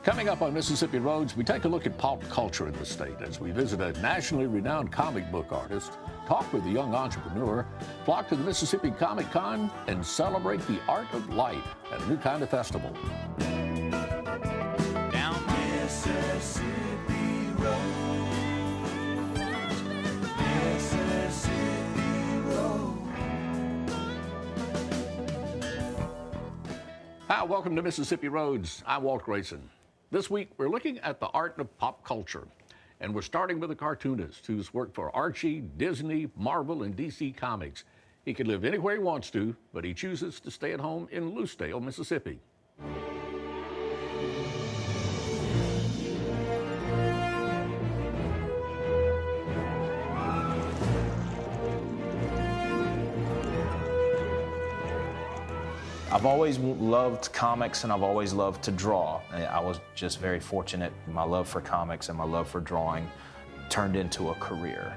Coming up on Mississippi Roads, we take a look at pop culture in the state as we visit a nationally renowned comic book artist, talk with a young entrepreneur, flock to the Mississippi Comic Con, and celebrate the art of light at a new kind of festival. Down Mississippi Road. Mississippi Road. Hi, welcome to Mississippi Roads. I'm Walt Grayson. This week, we're looking at the art of pop culture, and we're starting with a cartoonist who's worked for Archie, Disney, Marvel, and DC Comics. He can live anywhere he wants to, but he chooses to stay at home in Lucedale, Mississippi. I've always loved comics and I've always loved to draw. I was just very fortunate. My love for comics and my love for drawing turned into a career.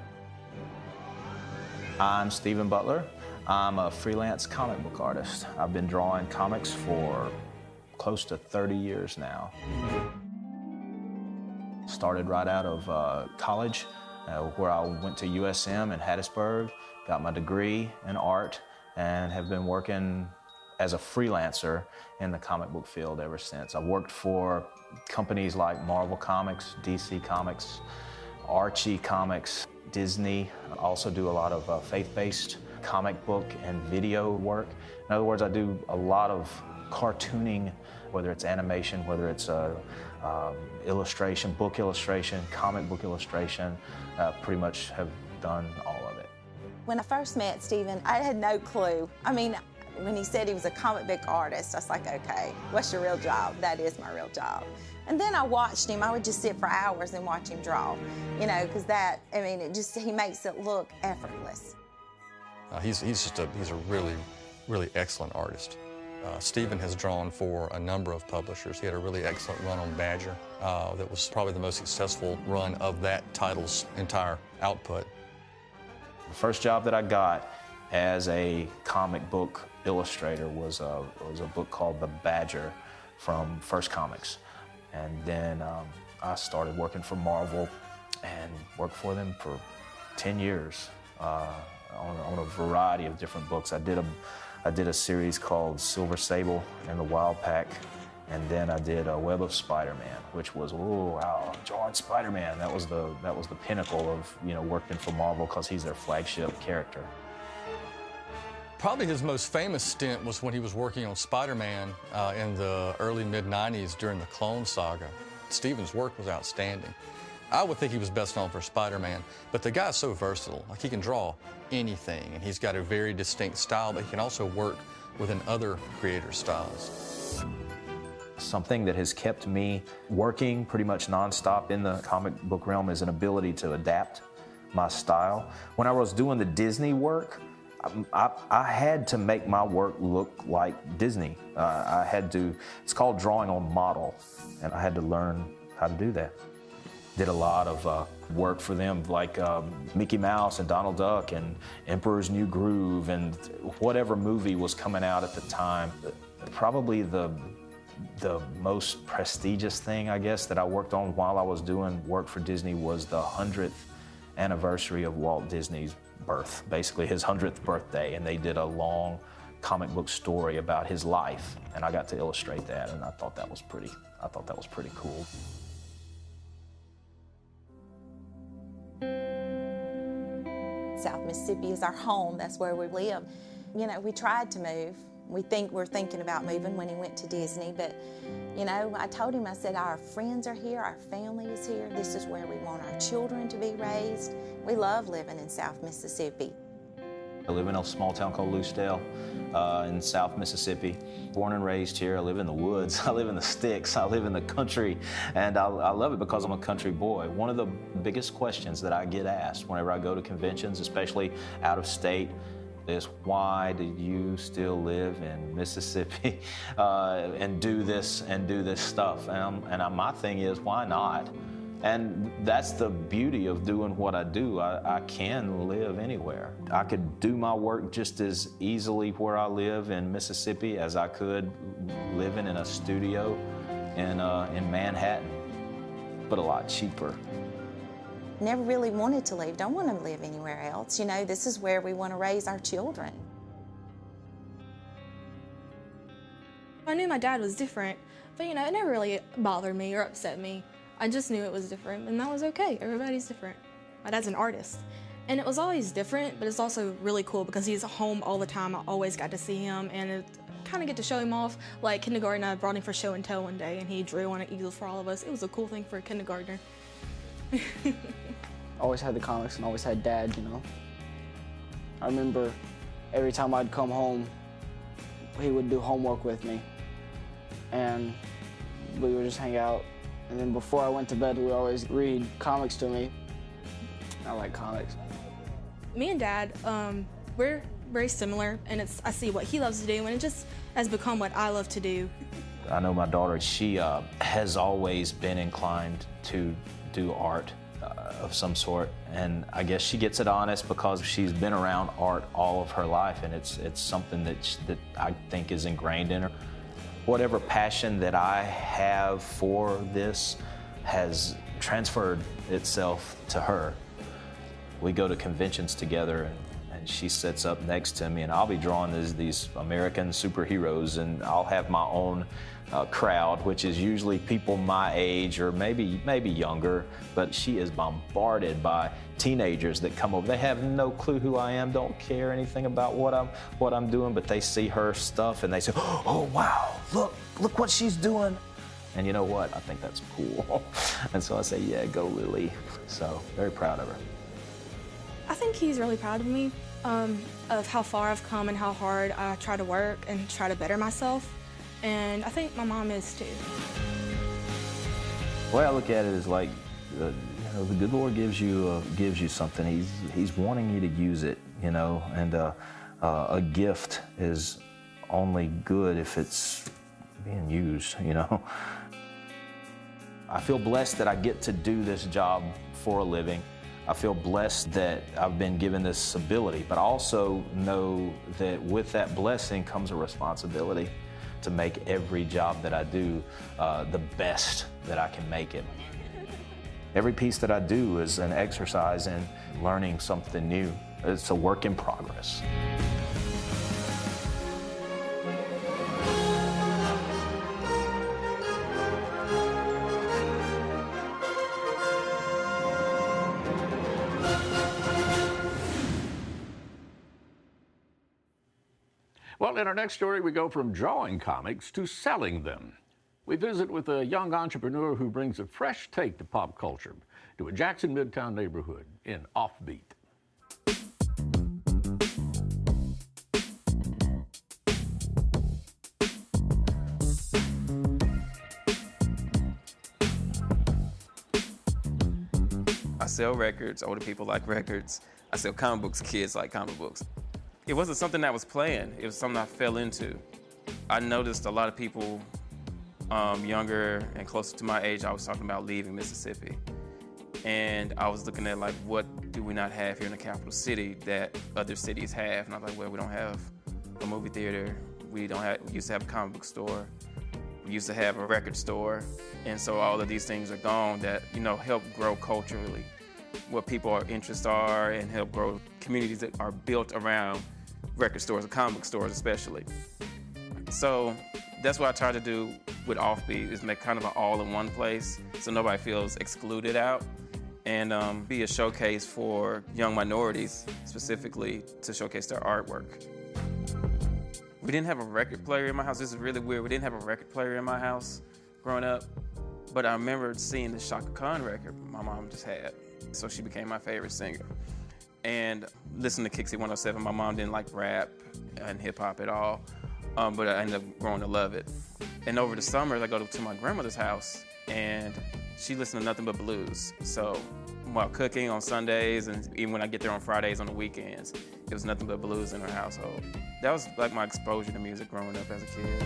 I'm Stephen Butler. I'm a freelance comic book artist. I've been drawing comics for close to 30 years now. Started right out of college where I went to USM in Hattiesburg, got my degree in art, and have been working as a freelancer in the comic book field ever since. I've worked for companies like Marvel Comics, DC Comics, Archie Comics, Disney. I also do a lot of faith-based comic book and video work. In other words, I do a lot of cartooning, whether it's animation, whether it's illustration, book illustration, comic book illustration. Pretty much have done all of it. When I first met Stephen, I had no clue. I mean, when he said he was a comic book artist, I was like, okay, what's your real job? That is my real job. And then I watched him. I would just sit for hours and watch him draw, you know, because he makes it look effortless. He's a really excellent artist. Stephen has drawn for a number of publishers. He had a really excellent run on Badger. That was probably the most successful run of that title's entire output. The first job that I got as a comic book illustrator was a book called The Badger from First Comics. And then I started working for Marvel and worked for them for 10 years on a variety of different books. I did a series called Silver Sable and the Wild Pack, and then I did a Web of Spider-Man, which was, oh wow, drawing Spider-Man. That was the pinnacle of, you know, working for Marvel because he's their flagship character. Probably his most famous stint was when he was working on Spider-Man in the early mid-90s during the Clone Saga. Stephen's work was outstanding. I would think he was best known for Spider-Man, but the guy's so versatile. Like, he can draw anything, and he's got a very distinct style, but he can also work within other creators' styles. Something that has kept me working pretty much nonstop in the comic book realm is an ability to adapt my style. When I was doing the Disney work, I had to make my work look like Disney. It's called drawing on model, and I had to learn how to do that. Did a lot of work for them, like Mickey Mouse and Donald Duck and Emperor's New Groove and whatever movie was coming out at the time. Probably the most prestigious thing, I guess, that I worked on while I was doing work for Disney was the 100th anniversary of Walt Disney's birth, basically his 100th birthday, and they did a long comic book story about his life, and I got to illustrate that, and I thought that was pretty cool. South Mississippi is our home. That's where we live. You know, we tried to move. We're thinking about moving when he went to Disney, but, you know, I told him, I said, our friends are here, our family is here. This is where we want our children to be raised. We love living in South Mississippi. I live in a small town called Lucedale in South Mississippi. Born and raised here. I live in the woods. I live in the sticks. I live in the country, and I love it because I'm a country boy. One of the biggest questions that I get asked whenever I go to conventions, especially out of state, is why do you still live in Mississippi and do this stuff? And my thing is, why not? And that's the beauty of doing what I do. I can live anywhere. I could do my work just as easily where I live in Mississippi as I could living in a studio in Manhattan, but a lot cheaper. Never really wanted to leave, don't want to live anywhere else. You know, this is where we want to raise our children. I knew my dad was different, but you know, it never really bothered me or upset me. I just knew it was different, and that was okay. Everybody's different. My dad's an artist, and it was always different, but it's also really cool because he's home all the time. I always got to see him, and it kind of get to show him off. Like kindergarten, I brought him for show and tell one day, and he drew on an eagle for all of us. It was a cool thing for a kindergartner. Always had the comics and always had Dad, you know. I remember every time I'd come home, he would do homework with me, and we would just hang out. And then before I went to bed, we would always read comics to me. I like comics. Me and Dad, we're very similar, and I see what he loves to do, and it just has become what I love to do. I know my daughter, she has always been inclined to do art of some sort, and I guess she gets it honest because she's been around art all of her life, and it's something that I think is ingrained in her. Whatever passion that I have for this has transferred itself to her. We go to conventions together, and she sits up next to me, and I'll be drawing these American superheroes, and I'll have my own crowd, which is usually people my age or maybe younger, but she is bombarded by teenagers that come over. They have no clue who I am, don't care anything about what I'm doing, but they see her stuff and they say, "Oh wow, look what she's doing." And you know what? I think that's cool. And so I say, "Yeah, go Lily." So very proud of her. I think he's really proud of me, of how far I've come and how hard I try to work and try to better myself. And I think my mom is too. The way I look at it is like, you know, the good Lord gives you something. He's wanting you to use it, you know. And a gift is only good if it's being used, you know. I feel blessed that I get to do this job for a living. I feel blessed that I've been given this ability, but I also know that with that blessing comes a responsibility to make every job that I do the best that I can make it. Every piece that I do is an exercise in learning something new. It's a work in progress. Well, in our next story, we go from drawing comics to selling them. We visit with a young entrepreneur who brings a fresh take to pop culture to a Jackson Midtown neighborhood in Offbeat. I sell records, older people like records. I sell comic books, kids like comic books. It wasn't something that was planned. It was something I fell into. I noticed a lot of people younger and closer to my age, I was talking about leaving Mississippi. And I was looking at like, what do we not have here in the capital city that other cities have? And I was like, well, we don't have a movie theater. We used to have a comic book store. We used to have a record store. And so all of these things are gone that, you know, help grow culturally what people's interests are and help grow communities that are built around record stores and comic book stores especially. So that's what I try to do with Offbeat, is make kind of an all-in-one place so nobody feels excluded out, and be a showcase for young minorities specifically to showcase their artwork. We didn't have a record player in my house. This is really weird. We didn't have a record player in my house growing up, but I remember seeing the Shaka Khan record my mom just had. So she became my favorite singer. And listening to Kixie 107, my mom didn't like rap and hip hop at all, but I ended up growing to love it. And over the summers, I go to my grandmother's house, and she listened to nothing but blues. So while cooking on Sundays, and even when I get there on Fridays on the weekends, it was nothing but blues in her household. That was like my exposure to music growing up as a kid.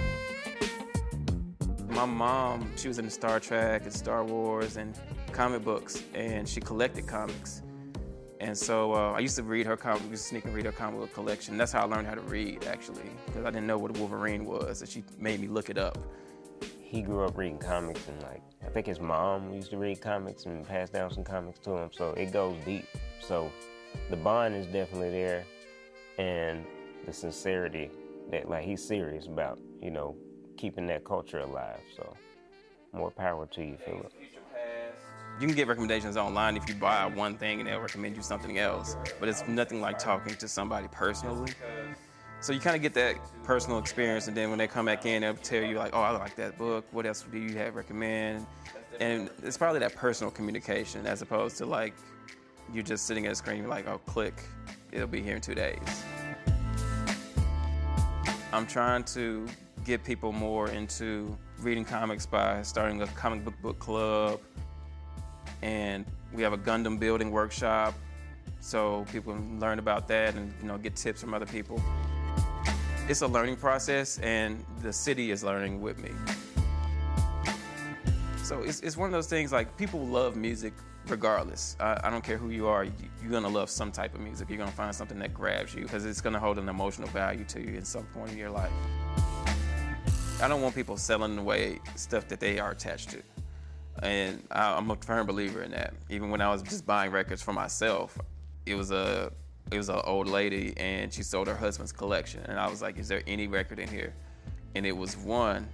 My mom, she was into Star Trek and Star Wars and comic books, and she collected comics. And so I used to read her comic, used to sneak and read her comic book collection. That's how I learned how to read, actually, because I didn't know what a Wolverine was, and she made me look it up. he grew up reading comics, and like I think his mom used to read comics and pass down some comics to him, so it goes deep. So the bond is definitely there, and the sincerity that like he's serious about, you know, keeping that culture alive. So more power to you, Philip. You can get recommendations online if you buy one thing and they'll recommend you something else, but it's nothing like talking to somebody personally. So you kind of get that personal experience, and then when they come back in, they'll tell you like, oh, I like that book. What else do you have recommend? And it's probably that personal communication as opposed to like you're just sitting at a screen, you're like, oh, click, it'll be here in 2 days. I'm trying to get people more into reading comics by starting a comic book club. And we have a Gundam building workshop, so people can learn about that and, you know, get tips from other people. It's a learning process, and the city is learning with me. So it's one of those things, like, people love music regardless. I don't care who you are, you're gonna love some type of music. You're gonna find something that grabs you because it's gonna hold an emotional value to you at some point in your life. I don't want people selling away stuff that they are attached to. And I'm a firm believer in that. Even when I was just buying records for myself, it was an old lady, and she sold her husband's collection. And I was like, is there any record in here? And it was one,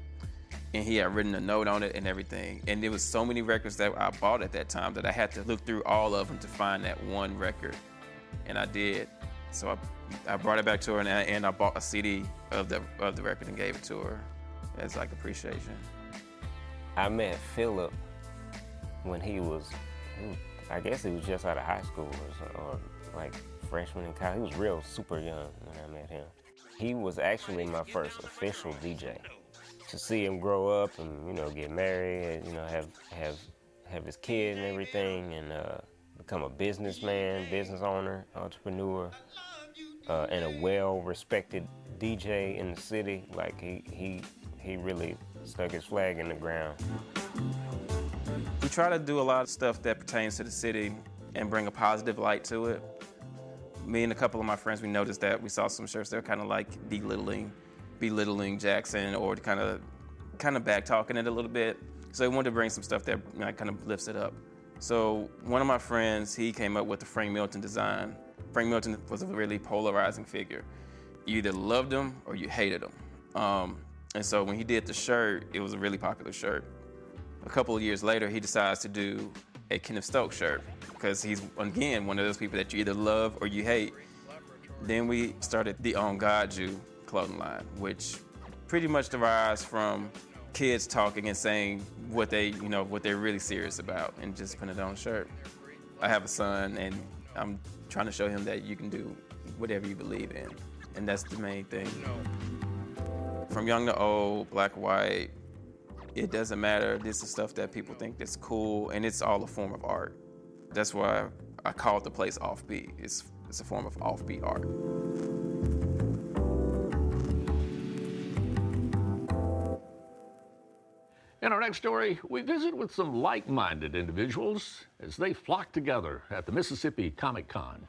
and he had written a note on it and everything. And there was so many records that I bought at that time that I had to look through all of them to find that one record. And I did. So I brought it back to her, and I bought a CD of the record and gave it to her as like appreciation. I met Philip when he was, I guess he was just out of high school or like freshman in college. He was real super young when I met him. He was actually my first official DJ. To see him grow up and, you know, get married, you know, have his kid and everything, and become a businessman, business owner, entrepreneur, and a well-respected DJ in the city. Like he really stuck his flag in the ground. We try to do a lot of stuff that pertains to the city and bring a positive light to it. Me and a couple of my friends, we noticed that we saw some shirts that were kind of like belittling Jackson, or kind of back talking it a little bit. So we wanted to bring some stuff that, you know, kind of lifts it up. So one of my friends, he came up with the Frank Milton design. Frank Milton was a really polarizing figure. You either loved him or you hated him. And so when he did the shirt, it was a really popular shirt. A couple of years later, he decides to do a Kenneth Stokes shirt because he's, again, one of those people that you either love or you hate. Then we started the On God You clothing line, which pretty much derives from kids talking and saying what they're really serious about and just putting it on a shirt. I have a son, and I'm trying to show him that you can do whatever you believe in, and that's the main thing. From young to old, black or white, it doesn't matter. This is stuff that people think that's cool, and it's all a form of art. That's why I call the place Offbeat. It's a form of offbeat art. In our next story, we visit with some like-minded individuals as they flock together at the Mississippi Comic Con.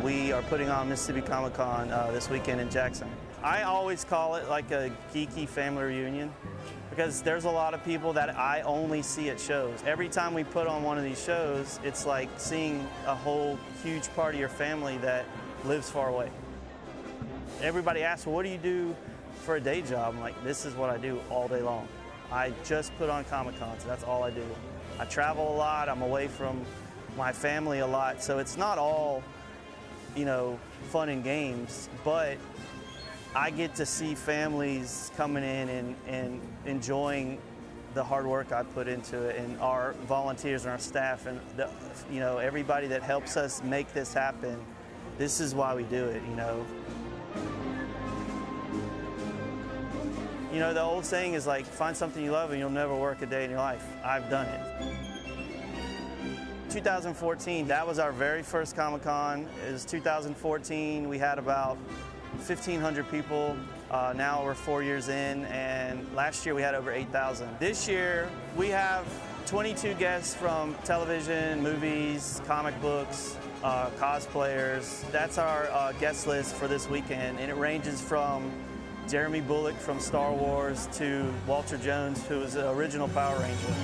We are putting on Mississippi Comic Con this weekend in Jackson. I always call it like a geeky family reunion because there's a lot of people that I only see at shows. Every time we put on one of these shows, it's like seeing a whole huge part of your family that lives far away. Everybody asks, well, what do you do for a day job? I'm like, this is what I do all day long. I just put on Comic Cons, that's all I do. I travel a lot, I'm away from my family a lot, so it's not all, you know, fun and games, but I get to see families coming in and enjoying the hard work I put into it, and our volunteers and our staff and everybody that helps us make this happen. This is why we do it, you know. You know, the old saying is like, find something you love and you'll never work a day in your life. I've done it. 2014, that was our very first Comic-Con. It was 2014. We had about 1,500 people. Now we're 4 years in, and last year we had over 8,000. This year we have 22 guests from television, movies, comic books, cosplayers. That's our guest list for this weekend, and it ranges from Jeremy Bullock from Star Wars to Walter Jones, who was the original Power Ranger.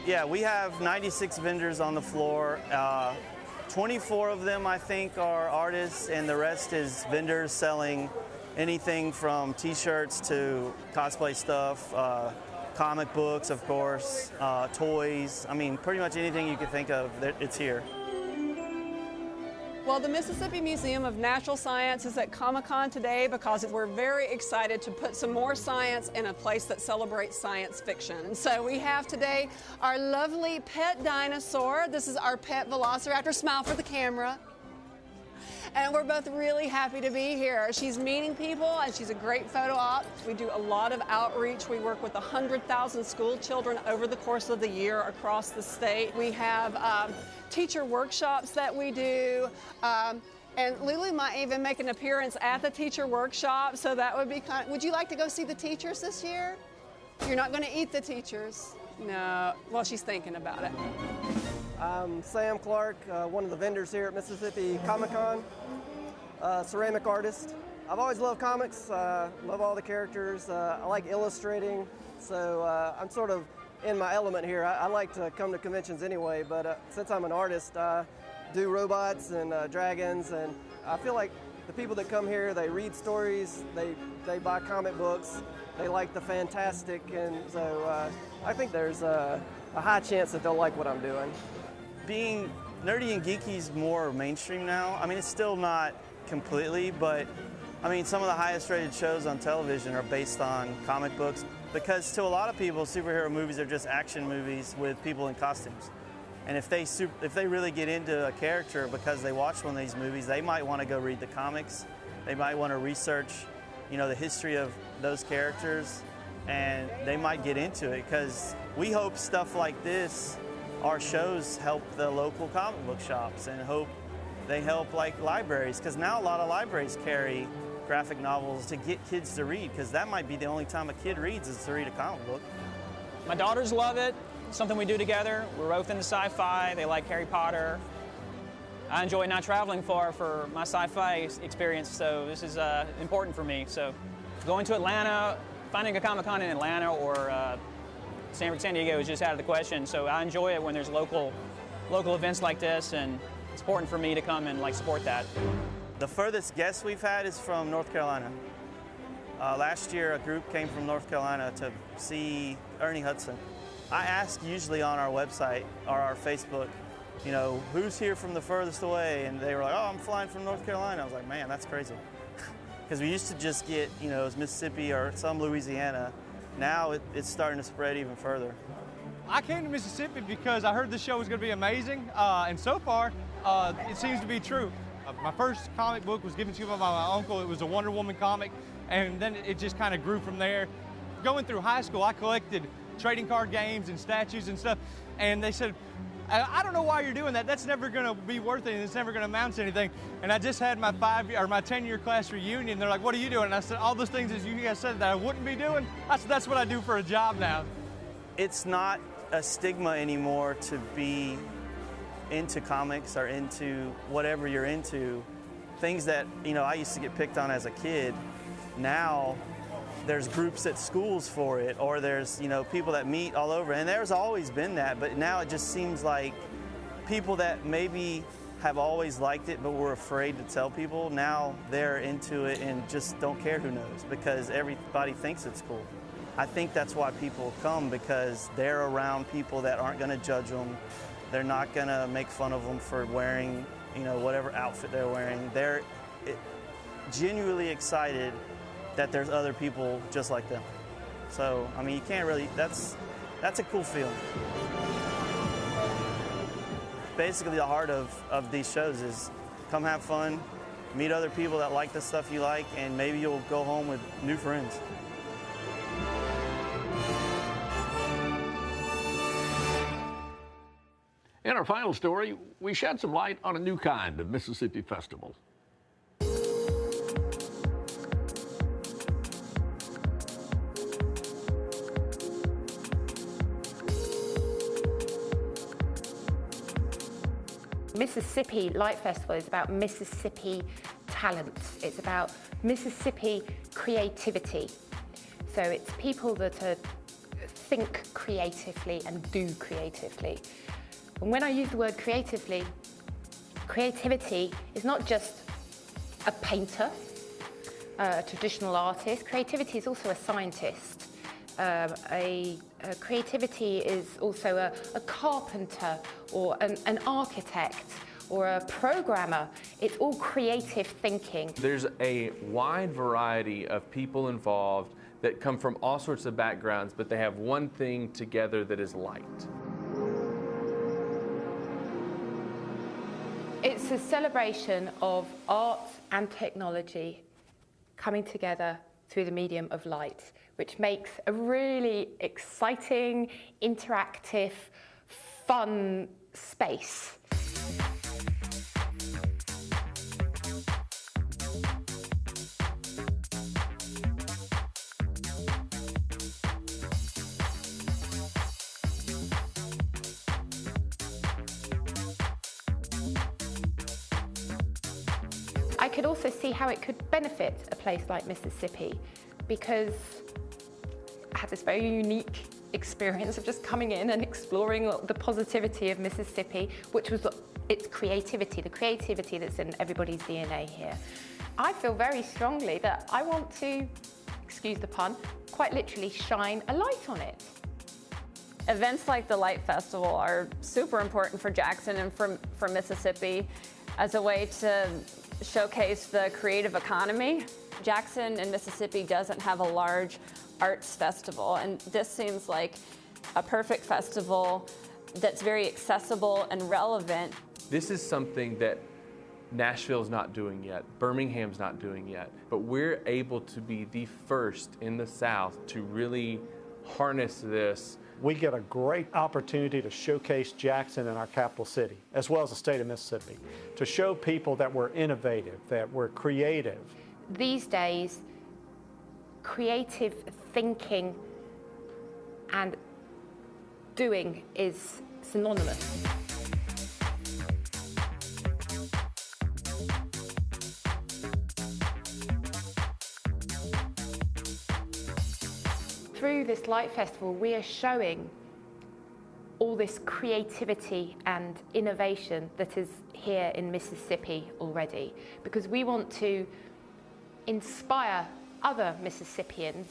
Yeah, we have 96 vendors on the floor. 24 of them, I think, are artists, and the rest is vendors selling anything from t-shirts to cosplay stuff, comic books, of course, toys. I mean, pretty much anything you could think of, it's here. Well, the Mississippi Museum of Natural Science is at Comic-Con today because we're very excited to put some more science in a place that celebrates science fiction. And so we have today our lovely pet dinosaur. This is our pet velociraptor. Smile for the camera. And we're both really happy to be here. She's meeting people, and she's a great photo op. We do a lot of outreach. We work with 100,000 school children over the course of the year across the state. We have teacher workshops that we do. And Lulu might even make an appearance at the teacher workshop, so that would be kind of, would you like to go see the teachers this year? You're not going to eat the teachers? No. Well, she's thinking about it. I'm Sam Clark, one of the vendors here at Mississippi Comic-Con, ceramic artist. I've always loved comics, love all the characters. I like illustrating, so I'm sort of in my element here. I like to come to conventions anyway, but since I'm an artist, I do robots and dragons, and I feel like the people that come here, they read stories, they buy comic books, they like the fantastic, and so I think there's a high chance that they'll like what I'm doing. Being nerdy and geeky is more mainstream now. I mean, it's still not completely, but I mean, some of the highest rated shows on television are based on comic books, because to a lot of people, superhero movies are just action movies with people in costumes. And if they really get into a character because they watch one of these movies, they might want to go read the comics. They might want to research, the history of those characters, and they might get into it, because we hope stuff like this, our shows, help the local comic book shops, and hope they help like libraries, because now a lot of libraries carry graphic novels to get kids to read, because that might be the only time a kid reads is to read a comic book. My daughters love it. It's something we do together. We're both into sci-fi. They like Harry Potter. I enjoy not traveling far for my sci-fi experience, so this is important for me. So going to Atlanta, finding a Comic-Con in Atlanta or San Diego is just out of the question. So I enjoy it when there's local events like this, and it's important for me to come and support that. The furthest guest we've had is from North Carolina. Last year, a group came from North Carolina to see Ernie Hudson. I ask usually on our website or our Facebook, who's here from the furthest away? And they were like, oh, I'm flying from North Carolina. I was like, man, that's crazy. Because we used to just get, it was Mississippi or some Louisiana. Now it's starting to spread even further. I came to Mississippi because I heard the show was going to be amazing, and so far, it seems to be true. My first comic book was given to me by my uncle. It was a Wonder Woman comic, and then it just kind of grew from there. Going through high school, I collected trading card games and statues and stuff, and they said, I don't know why you're doing that. That's never going to be worth it, and it's never going to amount to anything. And I just had my 10-year class reunion. They're like, what are you doing? And I said, all those things that you guys said that I wouldn't be doing. I said, that's what I do for a job now. It's not a stigma anymore to be into comics or into whatever you're into. Things that, I used to get picked on as a kid. Now, there's groups at schools for it, or there's, people that meet all over. And there's always been that, but now it just seems like people that maybe have always liked it but were afraid to tell people, now they're into it and just don't care who knows, because everybody thinks it's cool. I think that's why people come, because they're around people that aren't going to judge them. They're not going to make fun of them for wearing, whatever outfit they're wearing. They're genuinely excited that there's other people just like them. So, I mean, you can't really, that's a cool feeling. Basically, the heart of these shows is come have fun, meet other people that like the stuff you like, and maybe you'll go home with new friends. In our final story, we shed some light on a new kind of Mississippi festival. Mississippi Light Festival is about Mississippi talents. It's about Mississippi creativity. So it's people that think creatively and do creatively. And when I use the word creatively, creativity is not just a painter, a traditional artist. Creativity is also a scientist. Creativity is also a carpenter or an architect or a programmer. It's all creative thinking. There's a wide variety of people involved that come from all sorts of backgrounds, but they have one thing together that is light. It's a celebration of art and technology coming together through the medium of light, which makes a really exciting, interactive, fun space. I could also see how it could benefit a place like Mississippi, because I had this very unique experience of just coming in and exploring the positivity of Mississippi, which was its creativity, the creativity that's in everybody's DNA here. I feel very strongly that I want to, excuse the pun, quite literally shine a light on it. Events like the Light Festival are super important for Jackson and for Mississippi as a way to showcase the creative economy. Jackson in Mississippi doesn't have a large arts festival, and this seems like a perfect festival that's very accessible and relevant. This is something that Nashville's not doing yet, Birmingham's not doing yet, but we're able to be the first in the South to really harness this. We get a great opportunity to showcase Jackson in our capital city, as well as the state of Mississippi, to show people that we're innovative, that we're creative. These days, creative thinking and doing is synonymous. Through this Light Festival, we are showing all this creativity and innovation that is here in Mississippi already, because we want to inspire other Mississippians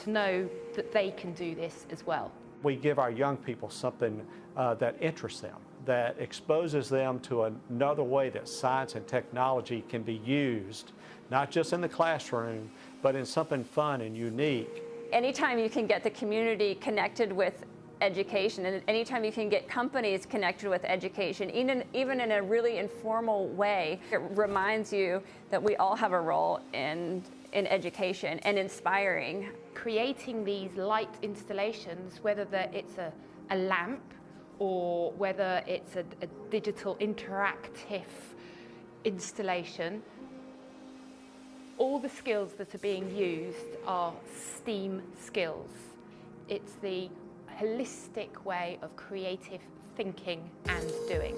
to know that they can do this as well. We give our young people something that interests them, that exposes them to another way that science and technology can be used, not just in the classroom, but in something fun and unique. Anytime you can get the community connected with education, and anytime you can get companies connected with education, even in a really informal way, it reminds you that we all have a role in education and inspiring. Creating these light installations, whether it's a lamp or whether it's a digital interactive installation, all the skills that are being used are STEAM skills. It's the holistic way of creative thinking and doing.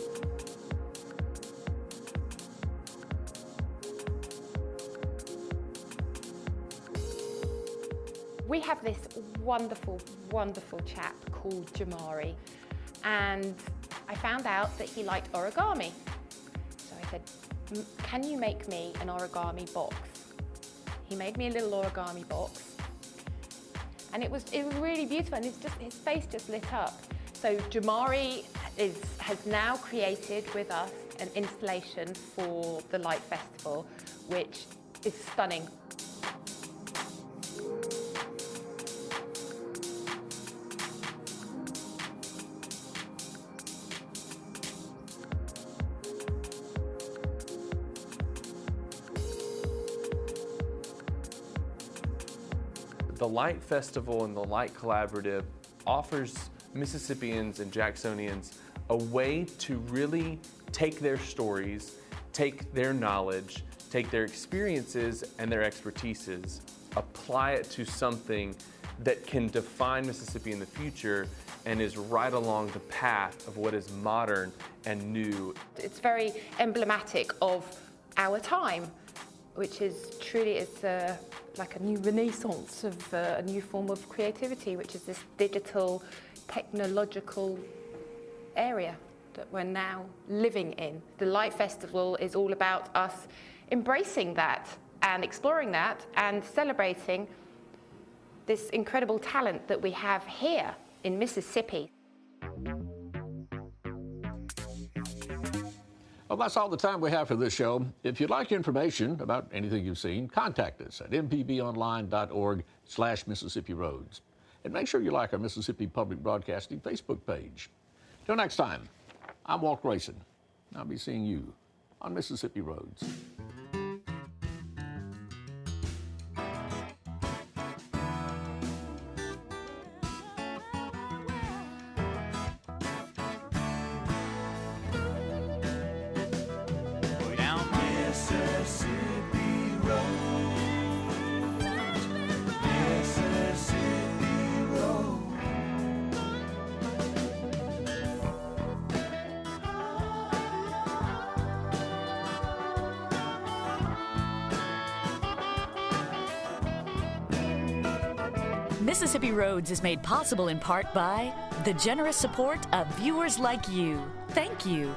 We have this wonderful, wonderful chap called Jamari, and I found out that he liked origami. So I said, can you make me an origami box? He made me a little origami box, and it was really beautiful, and his face just lit up. So Jamari has now created with us an installation for the Light Festival, which is stunning. The Light Festival and the Light Collaborative offers Mississippians and Jacksonians a way to really take their stories, take their knowledge, take their experiences and their expertises, apply it to something that can define Mississippi in the future and is right along the path of what is modern and new. It's very emblematic of our time, which is truly like a new renaissance of a new form of creativity, which is this digital, technological area that we're now living in. The Light Festival is all about us embracing that and exploring that and celebrating this incredible talent that we have here in Mississippi. Well, that's all the time we have for this show. If you'd like information about anything you've seen, contact us at mpbonline.org/Mississippi Roads. And make sure you like our Mississippi Public Broadcasting Facebook page. Till next time, I'm Walt Grayson. I'll be seeing you on Mississippi Roads. Mississippi Roads is made possible in part by the generous support of viewers like you. Thank you.